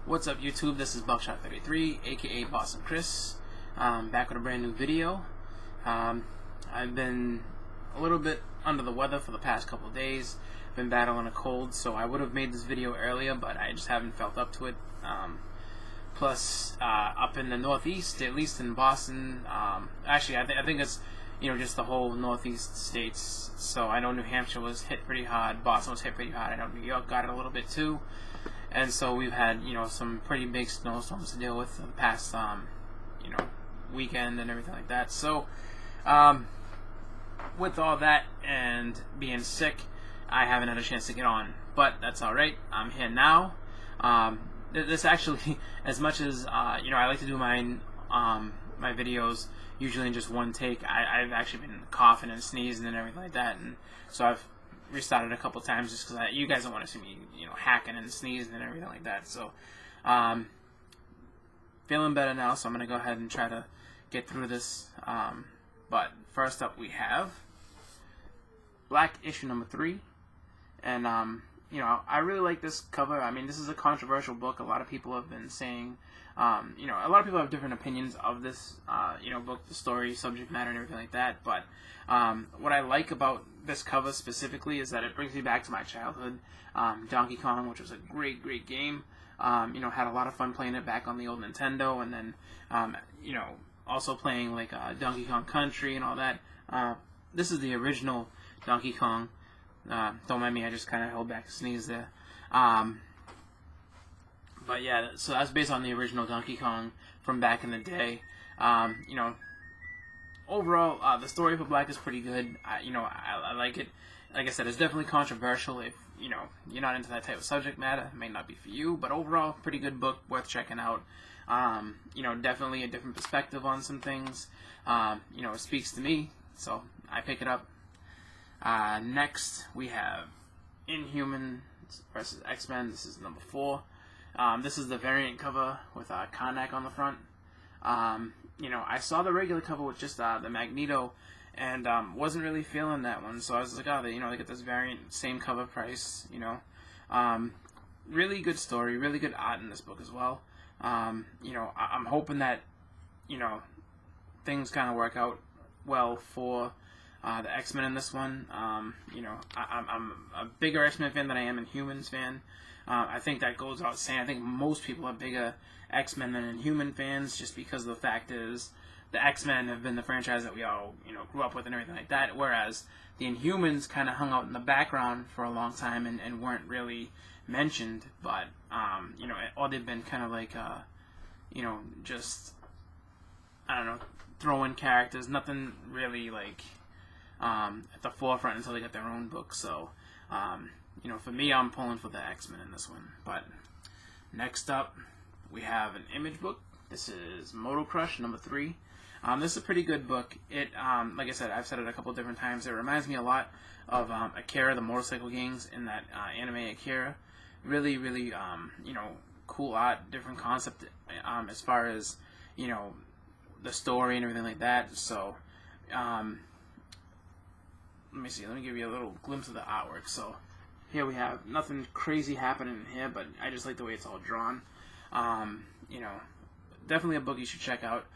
What's up, YouTube? This is Buckshot33, aka Boston Chris. Back with a brand new video. I've been a little bit under the weather for the past couple of days. Been battling a cold, so I would have made this video earlier, but I just haven't felt up to it. Plus, up in the Northeast, at least in Boston, actually, I think it's just the whole Northeast states. So I know New Hampshire was hit pretty hard, Boston was hit pretty hard. I know New York got it a little bit too. And so we've had, some pretty big snowstorms to deal with the past, weekend and everything like that. So, with all that and being sick, I haven't had a chance to get on. But that's alright. I'm here now. This actually, as much as, I like to do my videos usually in just one take, I've actually been coughing and sneezing and everything like that. And so I've restarted a couple times just because you guys don't want to see me, hacking and sneezing and everything like that. So, feeling better now, so I'm going to go ahead and try to get through this. But first up, we have Black issue number 3. And, I really like this cover. I mean, this is a controversial book. A lot of people have been saying, a lot of people have different opinions of this, book, the story, subject matter, and everything like that. But what I like about this cover specifically is that it brings me back to my childhood. Donkey Kong, which was a great, great game. Had a lot of fun playing it back on the old Nintendo, and then, also playing like Donkey Kong Country and all that. This is the original Donkey Kong. Don't mind me, I just kind of held back a sneeze there. But yeah, so that's based on the original Donkey Kong from back in the day. Overall, the story for Black is pretty good. I like it. Like I said, it's definitely controversial. If you're not into that type of subject matter, it may not be for you. But overall, pretty good book, worth checking out. Definitely a different perspective on some things. It speaks to me, so I pick it up. Next, we have Inhumans versus X-Men. This is number 4. This is the variant cover with Karnak on the front. I saw the regular cover with just the Magneto, and wasn't really feeling that one. So I was like, they get this variant, same cover price. Really good story, really good art in this book as well. I'm hoping that things kind of work out well for the X-Men in this one. I'm a bigger X-Men fan than I am Inhumans fan. I think that goes without saying. I think most people are bigger X-Men than Inhuman fans, just because the fact is the X-Men have been the franchise that we all grew up with and everything like that, whereas the Inhumans kind of hung out in the background for a long time and weren't really mentioned, but or they've been kind of like just, I don't know, throw-in characters, nothing really like at the forefront until they get their own book. So for me, I'm pulling for the X-Men in this one. But next up, we have an Image book. This is Moto Crush number 3. This is a pretty good book. It, like I said, I've said it a couple different times. It reminds me a lot of Akira, the motorcycle gangs in that anime Akira. Really, really, cool art, different concept as far as the story and everything like that. So, let me see. Let me give you a little glimpse of the artwork. So, here we have nothing crazy happening in here, but I just like the way it's all drawn. Definitely a book you should check out.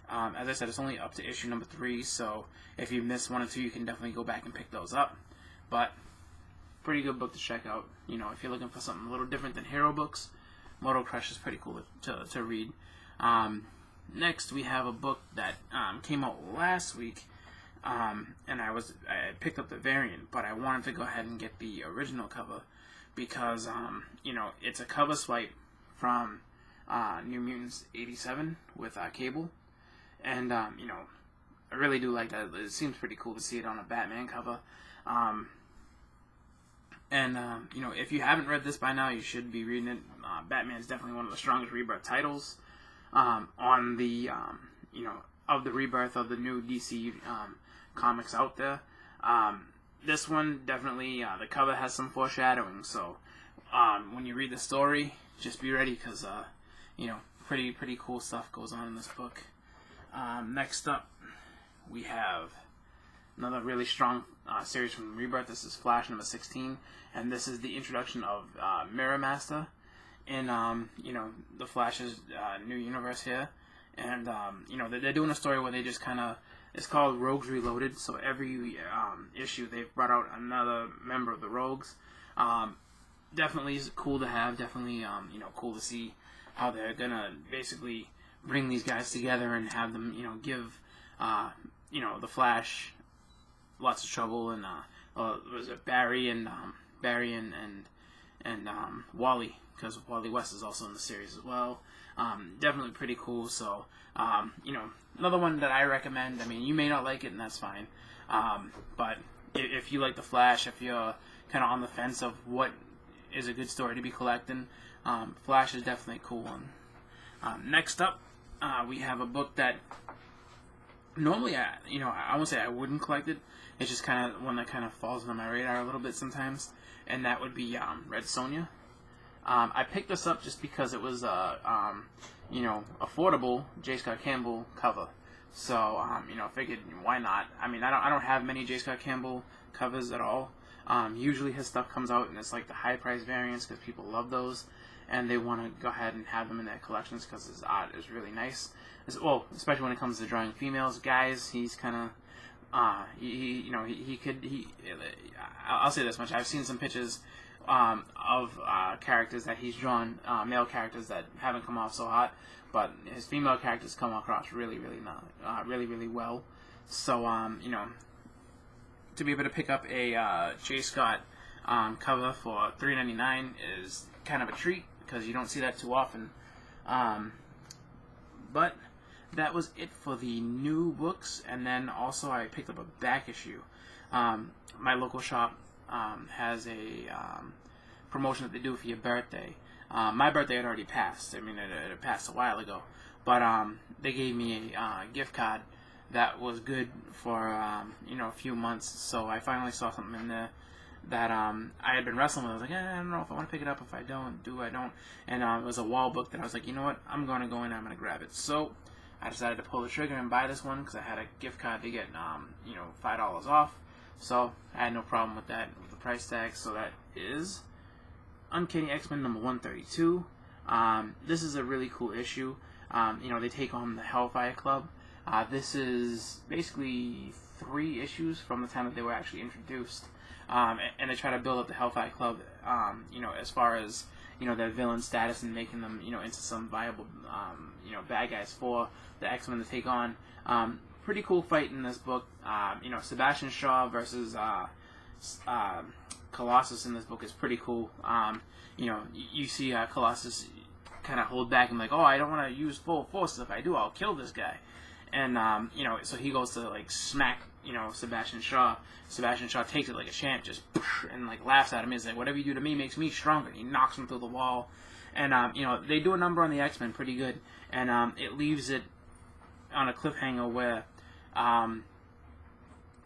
As I said, it's only up to issue number 3, so if you miss 1 or 2, you can definitely go back and pick those up. But pretty good book to check out. If you're looking for something a little different than hero books, Moto Crush is pretty cool to read. Next, we have a book that came out last week. And I picked up the variant, but I wanted to go ahead and get the original cover because, it's a cover swipe from New Mutants 87 with Cable. And, I really do like that. It seems pretty cool to see it on a Batman cover. If you haven't read this by now, you should be reading it. Batman is definitely one of the strongest Rebirth titles on the, of the Rebirth of the new DC comics out there. This one definitely, the cover has some foreshadowing, so when you read the story, just be ready, because pretty cool stuff goes on in this book. Next up, we have another really strong series from Rebirth. This is Flash number 16, and this is the introduction of Mirror Master. in the Flash's new universe here, and they're doing a story where they just kind of, it's called Rogues Reloaded. So every issue they've brought out another member of the Rogues. Definitely is cool to have. Definitely cool to see how they're gonna basically bring these guys together and have them give the Flash lots of trouble, and was it Barry and Wally, because Wally West is also in the series as well. Definitely pretty cool. So another one that I recommend. I mean, you may not like it, and that's fine. But if you like the Flash, if you're kind of on the fence of what is a good story to be collecting, Flash is definitely a cool one. Next up, we have a book that normally I won't say I wouldn't collect it. It's just kind of one that kind of falls on my radar a little bit sometimes, and that would be Red Sonja. I picked this up just because it was affordable J. Scott Campbell cover. So figured why not? I mean, I don't have many J. Scott Campbell covers at all. Usually his stuff comes out and it's like the high price variants because people love those, and they want to go ahead and have them in their collections because his art is really nice. Well, especially when it comes to drawing females. Guys, he's kind of I'll say this much: I've seen some pictures of characters that he's drawn, male characters that haven't come off so hot, but his female characters come across really well. So to be able to pick up a J. Scott cover for $3.99 is kind of a treat because you don't see that too often. But that was it for the new books, and then also I picked up a back issue. My local shop has a promotion that they do for your birthday. My birthday had already passed. I mean, it had passed a while ago, but they gave me a gift card that was good for a few months. So I finally saw something in there that I had been wrestling with. I was like, I don't know if I want to pick it up. If I don't, I don't. And it was a wall book that I was like, you know what, I'm going to go in and I'm going to grab it. So I decided to pull the trigger and buy this one because I had a gift card to get $5 off. So I had no problem with that, with the price tag. So that is Uncanny X-Men number 132. This is a really cool issue. They take on the Hellfire Club. This is basically 3 issues from the time that they were actually introduced. And they try to build up the Hellfire Club, as far as, their villain status and making them, into some viable, bad guys for the X-Men to take on. Pretty cool fight in this book. Sebastian Shaw versus Colossus in this book is pretty cool. You see Colossus kind of hold back and like, oh, I don't want to use full force. If I do, I'll kill this guy. And so he goes to like smack Sebastian Shaw. Sebastian Shaw takes it like a champ, just and like laughs at him. He's like, whatever you do to me makes me stronger. He knocks him through the wall. And they do a number on the X-Men pretty good, and it leaves it on a cliffhanger where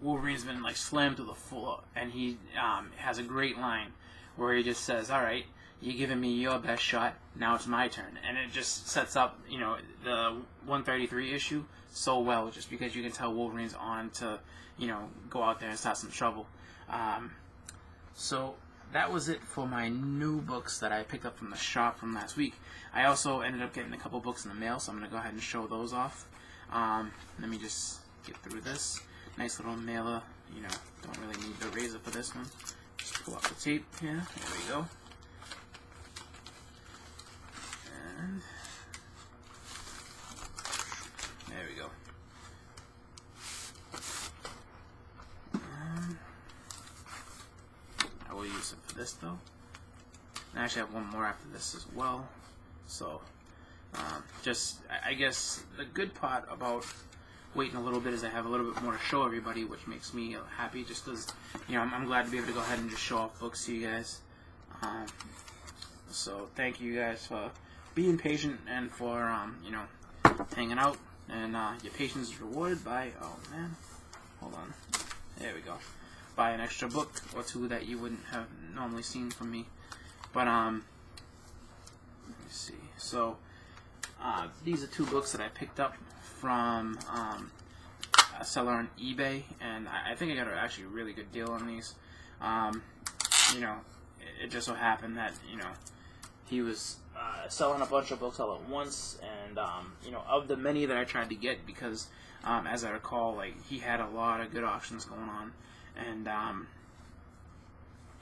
Wolverine's been like slammed to the floor, and he has a great line where he just says, all right, you're giving me your best shot, now it's my turn. And it just sets up the 133 issue so well, just because you can tell Wolverine's on to go out there and start some trouble. So that was it for my new books that I picked up from the shop from last week. I also ended up getting a couple books in the mail, so I'm going to go ahead and show those off. Let me just get through this. Nice little mailer. Don't really need the razor for this one. Just pull out the tape here. There we go. And there we go. I will use it for this though. I actually have one more after this as well. So, I guess the good part about waiting a little bit is I have a little bit more to show everybody, which makes me happy, just because, I'm glad to be able to go ahead and just show off books to you guys. So thank you guys for being patient and for, hanging out, and your patience is rewarded by, oh man, hold on, there we go, by an extra book or 2 that you wouldn't have normally seen from me. But let me see. So these are 2 books that I picked up from a seller on eBay, and I think I got actually a really good deal on these. It just so happened that he was selling a bunch of books all at once, and you know, of the many that I tried to get, because as I recall, like, he had a lot of good auctions going on, and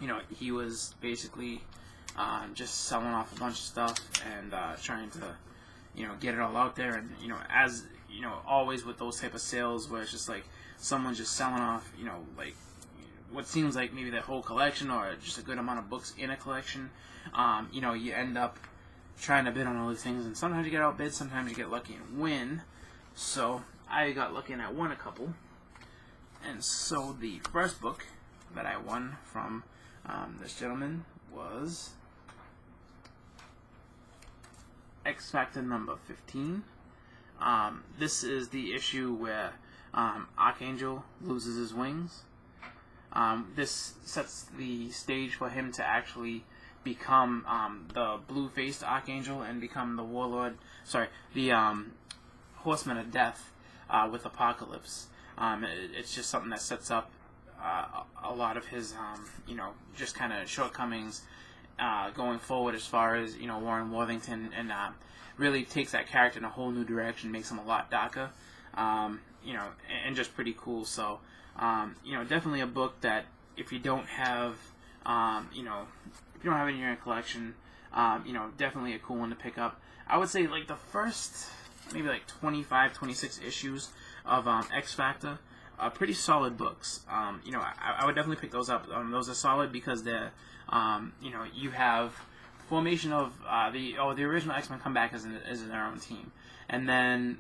you know, he was basically just selling off a bunch of stuff and trying to, you know, get it all out there. And, you know, as you know, always with those type of sales where it's just like someone's just selling off, you know, like what seems like maybe their whole collection or just a good amount of books in a collection, you know, you end up trying to bid on all these things, and sometimes you get outbid, sometimes you get lucky and win. So I got lucky and I won a couple. And so the first book that I won from this gentleman was X Factor number 15. This is the issue where Archangel loses his wings. This sets the stage for him to actually become the blue-faced Archangel and become the warlord, the Horseman of Death with Apocalypse. It's just something that sets up a lot of his, you know, just kind of shortcomings going forward as far as, you know, Warren Worthington, and really takes that character in a whole new direction, makes him a lot darker, you know, and just pretty cool. So, you know, definitely a book that if you don't have, you know, if you don't have it in your collection, you know, definitely a cool one to pick up. I would say like the first maybe like 25, 26 issues of X Factor are pretty solid books. You know, I would definitely pick those up. Those are solid because they're, you know, you have formation of the original X-Men come back as their own team, and then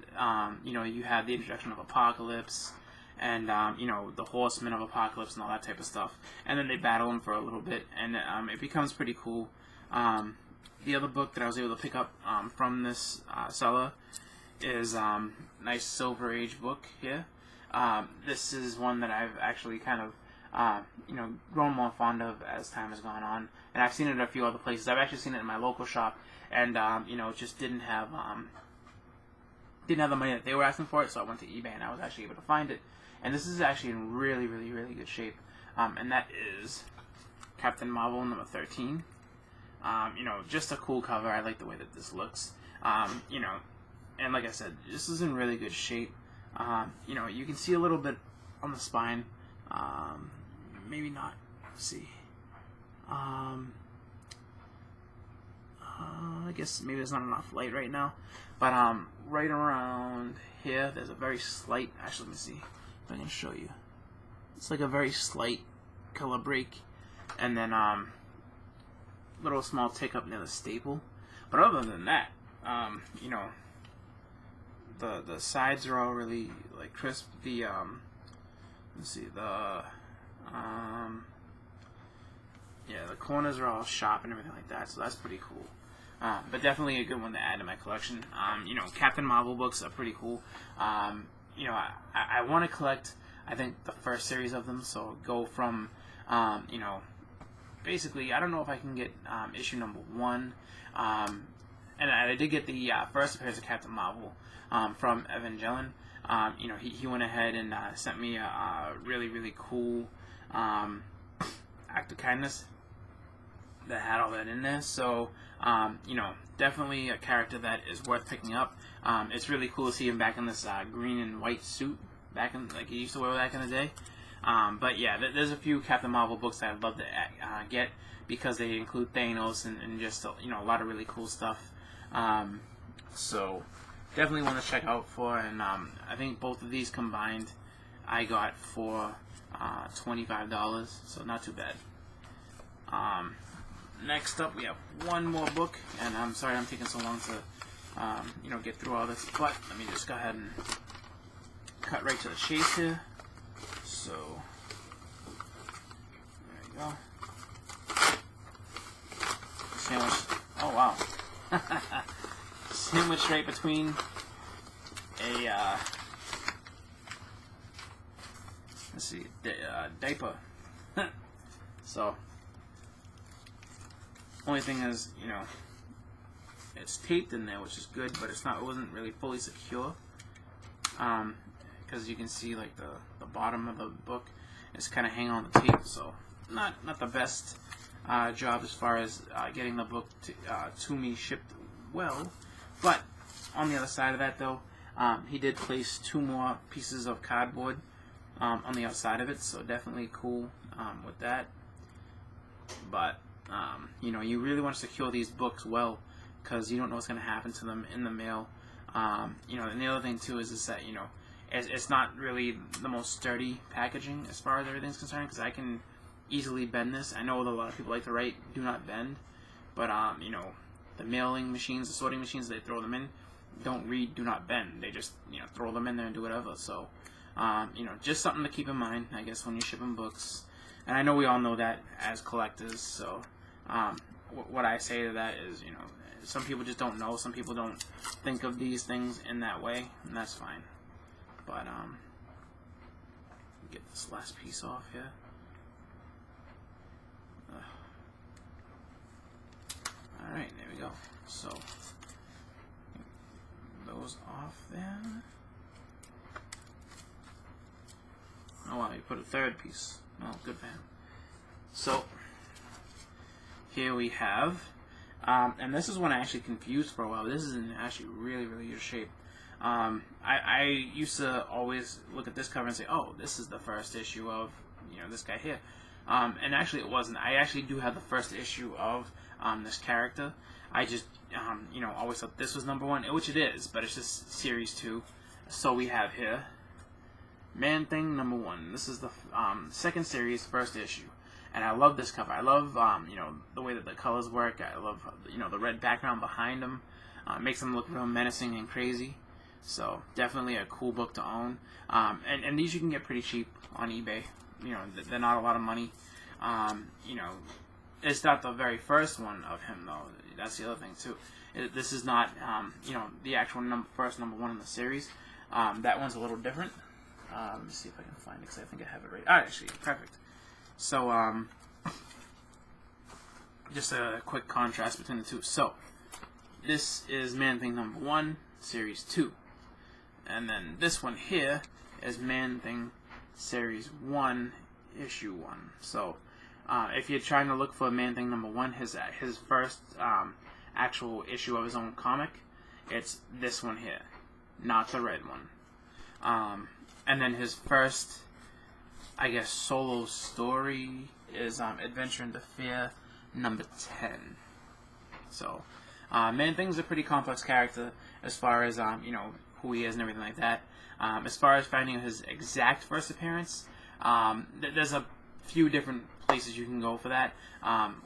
you know, you have the introduction of Apocalypse, and you know, the Horsemen of Apocalypse and all that type of stuff, and then they battle them for a little bit, and it becomes pretty cool. The other book that I was able to pick up from this seller is nice Silver Age book here. This is one that I've actually kind of you know, grown more fond of as time has gone on, and I've seen it at a few other places. I've actually seen it in my local shop, and you know, just didn't have the money that they were asking for it, so I went to eBay and I was actually able to find it. And this is actually in really, really, really good shape, and that is Captain Marvel number 13. You know, just a cool cover. I like the way that this looks. You know, and like I said, this is in really good shape. You know, you can see a little bit on the spine. Maybe not. Let's see. I guess maybe there's not enough light right now, but right around here, there's a very slight. Actually, let me see if I can show you. It's like a very slight color break, and then little small tick up near the staple. But other than that, you know, the sides are all really like crisp. The let's see, yeah, the corners are all sharp and everything like that, so that's pretty cool. But definitely a good one to add to my collection. You know, Captain Marvel books are pretty cool. You know, I want to collect, I think, the first series of them, so go from, you know, basically, I don't know if I can get issue number 1. And I did get the first appearance of Captain Marvel from Evangelion. You know, he went ahead and sent me a really, really cool act of kindness that had all that in there. So, you know, definitely a character that is worth picking up. It's really cool to see him back in this green and white suit, back in like he used to wear back in the day. But yeah, there's a few Captain Marvel books that I'd love to get because they include Thanos and just, you know, a lot of really cool stuff. So definitely want to check out for, and I think both of these combined I got for $25, so not too bad. Next up, we have one more book, and I'm sorry I'm taking so long to you know, get through all this, but let me just go ahead and cut right to the chase here. So there you go. Sandwich. Oh wow. Sandwich right between a let's see, diaper. So only thing is, you know, it's taped in there, which is good, but it wasn't really fully secure. Because you can see like the bottom of the book is kind of hanging on the tape, so not the best. job as far as getting the book to me shipped well. But on the other side of that, though, he did place 2 more pieces of cardboard on the outside of it, so definitely cool with that. But you know, you really want to secure these books well, because you don't know what's going to happen to them in the mail. You know, and the other thing too is that, you know, it's not really the most sturdy packaging as far as everything's concerned, because I can easily bend this. I know that a lot of people like to write "do not bend," but you know, the mailing machines, the sorting machines, they throw them in, don't read "do not bend." They just, you know, throw them in there and do whatever. So you know, just something to keep in mind, I guess, when you're shipping books. And I know we all know that as collectors. So what I say to that is, you know, some people just don't know. Some people don't think of these things in that way, and that's fine. But get this last piece off here. Alright, there we go. So, those off there. Oh wow, you put a 3rd piece. Oh, good man. So, here we have, and this is one I actually confused for a while. This is in actually really, really good shape. I used to always look at this cover and say, oh, this is the first issue of, you know, this guy here. And actually it wasn't. I actually do have the first issue of this character. I just, you know, always thought this was #1, which it is, but it's just Series 2. So we have here Man-Thing #1. This is the 2nd series, 1st issue. And I love this cover. I love, you know, the way that the colors work. I love, you know, the red background behind them. It makes them look real menacing and crazy. So definitely a cool book to own. And these you can get pretty cheap on eBay. You know, they're not a lot of money. You know, it's not the very first one of him, though. That's the other thing too. This is not, you know, the actual first #1 in the series. That one's a little different. Let me see if I can find it, because I think I have it right. Actually, perfect. So, just a quick contrast between the two. So, this is Man-Thing #1, Series 2. And then this one here is Man-Thing Series 1, Issue 1. So, if you're trying to look for Man-Thing #1, his first actual issue of his own comic, it's this one here, not the red one. And then his first, I guess, solo story is Adventure into Fear #10. So, Man-Thing's a pretty complex character as far as, you know, who he is and everything like that. As far as finding his exact first appearance, there's a few different places you can go for that.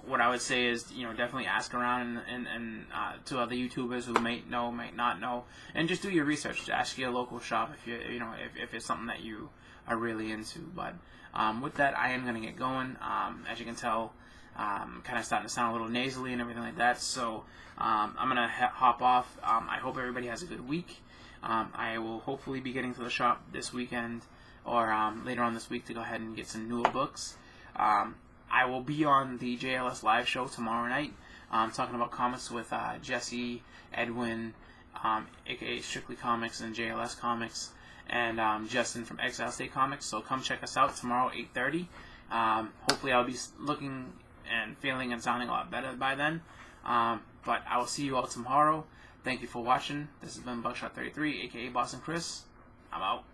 What I would say is, you know, definitely ask around and to other YouTubers who might know, might not know, and just do your research. Ask your local shop if you know if it's something that you are really into. But with that, I am gonna get going. As you can tell, kind of starting to sound a little nasally and everything like that. So I'm gonna hop off. I hope everybody has a good week. I will hopefully be getting to the shop this weekend or later on this week to go ahead and get some newer books. I will be on the JLS live show tomorrow night, talking about comics with Jesse, Edwin, aka Strictly Comics and JLS Comics, and Justin from Exile State Comics. So come check us out tomorrow, 8:30. Hopefully I'll be looking and feeling and sounding a lot better by then. But I will see you all tomorrow. Thank you for watching. This has been Buckshot33, aka Boston Chris. I'm out.